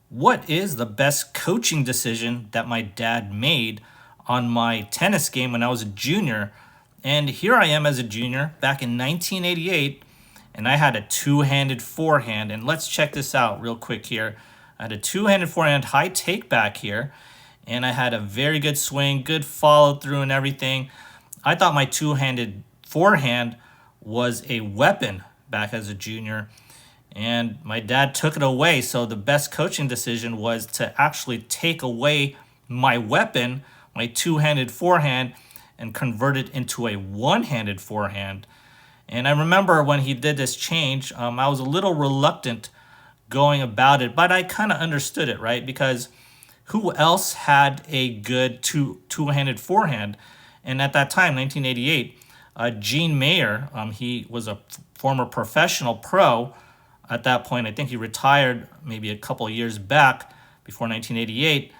What is the best coaching decision that my dad made on my tennis game when I was a junior? And here I am as a junior back in 1988, and I had a two-handed forehand. And let's check this out real quick here. I had a two-handed forehand high take back here, and I had a very good swing, good follow through and everything. I thought my two-handed forehand was a weapon back as a junior, and my dad took it away. So the best coaching decision was to actually take away my weapon, my two-handed forehand, and convert it into a one-handed forehand. And I remember when he did this change, I was a little reluctant going about it, but I kind of understood it, right? Because who else had a good two-handed forehand? And at that time, 1988, Gene Mayer, he was a former professional pro at that point. I think he retired maybe a couple of years back before 1988.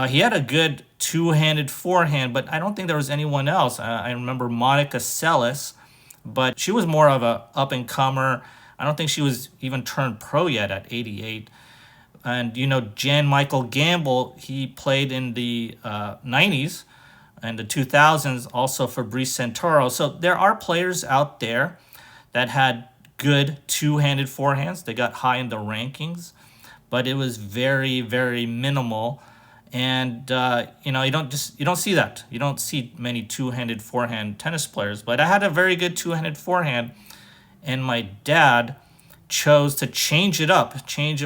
He had a good two-handed forehand, but I don't think there was anyone else. I remember Monica Seles, but she was more of a up-and-comer. I don't think she was even turned pro yet at 88. And, Jan Michael Gamble, he played in the 90s and the 2000s, also Fabrice Santoro. So there are players out there that had good two-handed forehands. They got high in the rankings, but it was very, very minimal. And you don't see that. You don't see many two-handed forehand tennis players. But I had a very good two-handed forehand, and my dad chose to change it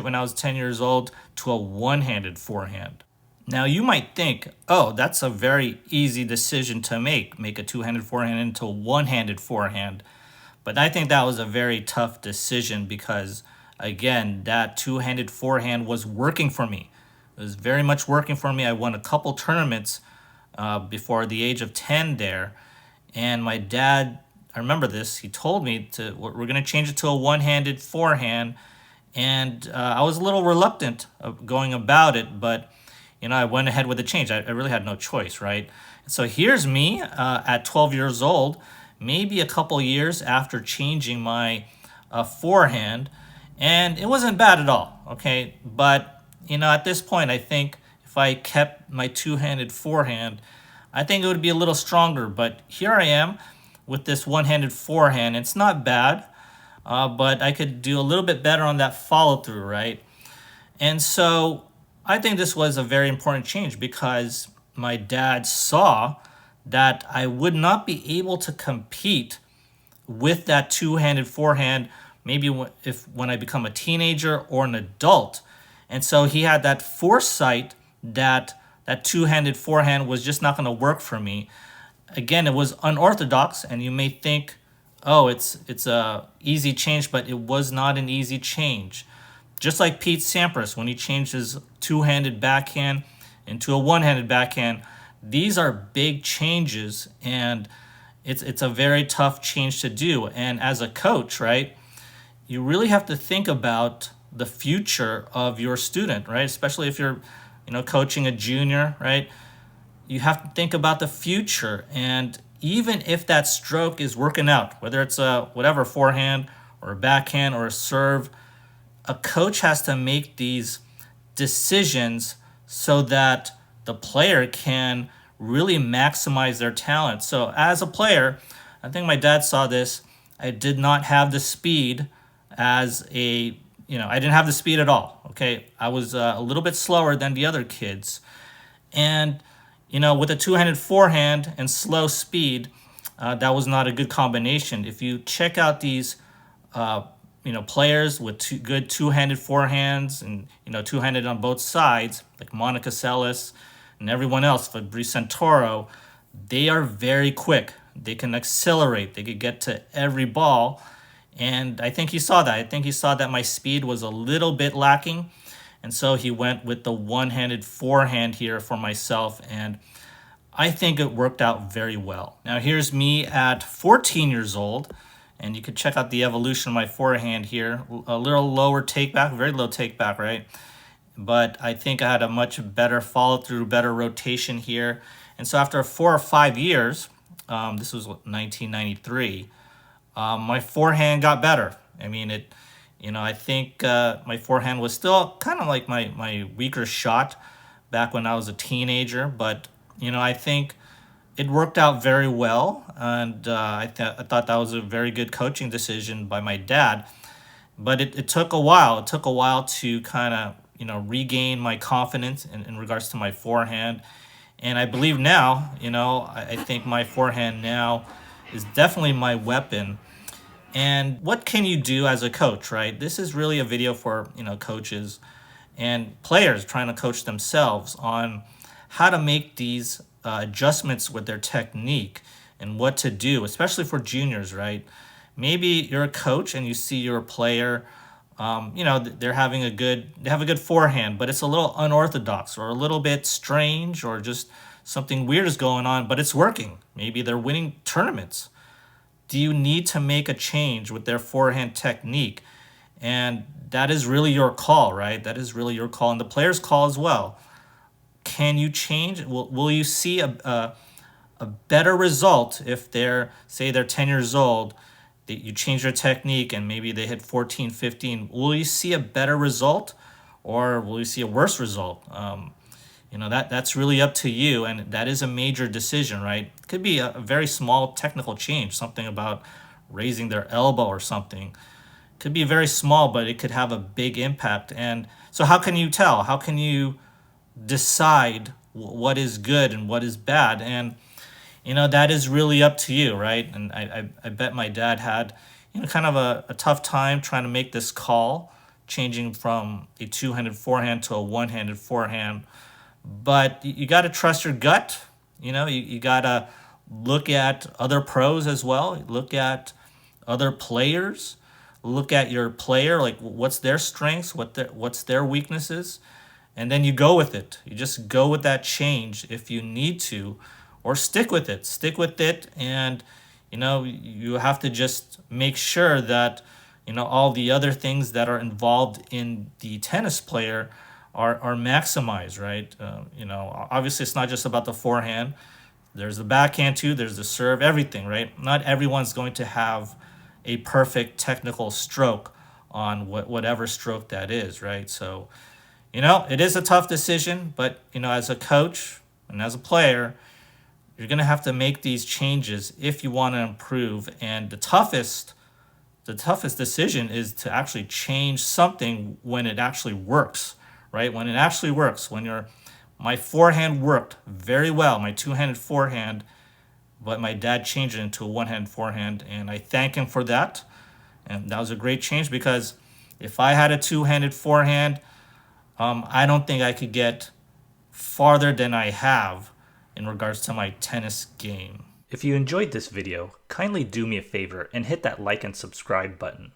when I was 10 years old to a one-handed forehand. Now you might think, oh, that's a very easy decision to make a two-handed forehand into a one-handed forehand. But I think that was a very tough decision because, again, that two-handed forehand was working for me. It was very much working for me. I won a couple tournaments before the age of 10 there. And my dad, I remember this, he told me we're going to change it to a one-handed forehand. And I was a little reluctant of going about it, but I went ahead with the change. I really had no choice, right? So here's me at 12 years old, maybe a couple years after changing my forehand, and it wasn't bad at all, okay? But, at this point, I think if I kept my two-handed forehand, I think it would be a little stronger. But here I am with this one-handed forehand. It's not bad, but I could do a little bit better on that follow-through, right? And so I think this was a very important change because my dad saw that I would not be able to compete with that two-handed forehand maybe when I become a teenager or an adult. And so he had that foresight that that two-handed forehand was just not going to work for me. Again, it was unorthodox, and you may think, oh, it's a easy change, but it was not an easy change. Just like Pete Sampras, when he changed his two-handed backhand into a one-handed backhand, these are big changes, and it's a very tough change to do. And as a coach, right, you really have to think about the future of your student, right? Especially if you're, coaching a junior, right? You have to think about the future. And even if that stroke is working out, whether it's a whatever forehand or a backhand or a serve, a coach has to make these decisions so that the player can really maximize their talent. So as a player, I think my dad saw this. I did not have the speed I didn't have the speed at all. Okay. I was a little bit slower than the other kids. And, with a two-handed forehand and slow speed, that was not a good combination. If you check out these, players with good two-handed forehands and, two-handed on both sides, like Monica Seles and everyone else, Fabrice Santoro, they are very quick. They can accelerate. They could get to every ball. And I think he saw that. I think he saw that my speed was a little bit lacking. And so he went with the one-handed forehand here for myself. And I think it worked out very well. Now here's me at 14 years old. And you can check out the evolution of my forehand here. A little lower take back, very low take back, right? But I think I had a much better follow-through, better rotation here. And so after 4 or 5 years, this was 1993, my forehand got better. I mean, I think my forehand was still kind of like my weaker shot back when I was a teenager, but I think it worked out very well, and I thought that was a very good coaching decision by my dad. But it took a while. It took a while to kind of regain my confidence in regards to my forehand, and I believe now, I think my forehand now is definitely my weapon. And what can you do as a coach, right? This is really a video for coaches and players trying to coach themselves on how to make these adjustments with their technique and what to do, especially for juniors, right? Maybe you're a coach and you see your player, they have a good forehand, but it's a little unorthodox or a little bit strange or just something weird is going on, but it's working. Maybe they're winning tournaments. Do you need to make a change with their forehand technique? And that is really your call, right? That is really your call and the player's call as well. Can you change? Will you see a better result if they're 10 years old, that you change their technique and maybe they hit 14, 15? Will you see a better result or will you see a worse result? That's really up to you, and that is a major decision, right? It could be a very small technical change, something about raising their elbow or something. Could be very small, but it could have a big impact. And so how can you tell? How can you decide what is good and what is bad? And that is really up to you, right? And I bet my dad had kind of a tough time trying to make this call, changing from a two-handed forehand to a one-handed forehand. But you got to trust your gut. You got to look at other pros as well. Look at other players. Look at your player, like what's their strengths, what's their weaknesses, and then you go with it. You just go with that change if you need to, or stick with it. Stick with it, and you have to just make sure that all the other things that are involved in the tennis player are maximized, right? Obviously it's not just about the forehand. There's the backhand too. There's the serve, everything, right? Not everyone's going to have a perfect technical stroke on whatever stroke that is, right? So, it is a tough decision, but as a coach and as a player, you're going to have to make these changes if you want to improve. And the toughest decision is to actually change something when it actually works, right? When it actually works, my forehand worked very well, my two-handed forehand, but my dad changed it into a one-handed forehand, and I thank him for that. And that was a great change, because if I had a two-handed forehand, I don't think I could get farther than I have in regards to my tennis game. If you enjoyed this video, kindly do me a favor and hit that like and subscribe button.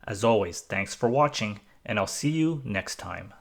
As always, thanks for watching, and I'll see you next time.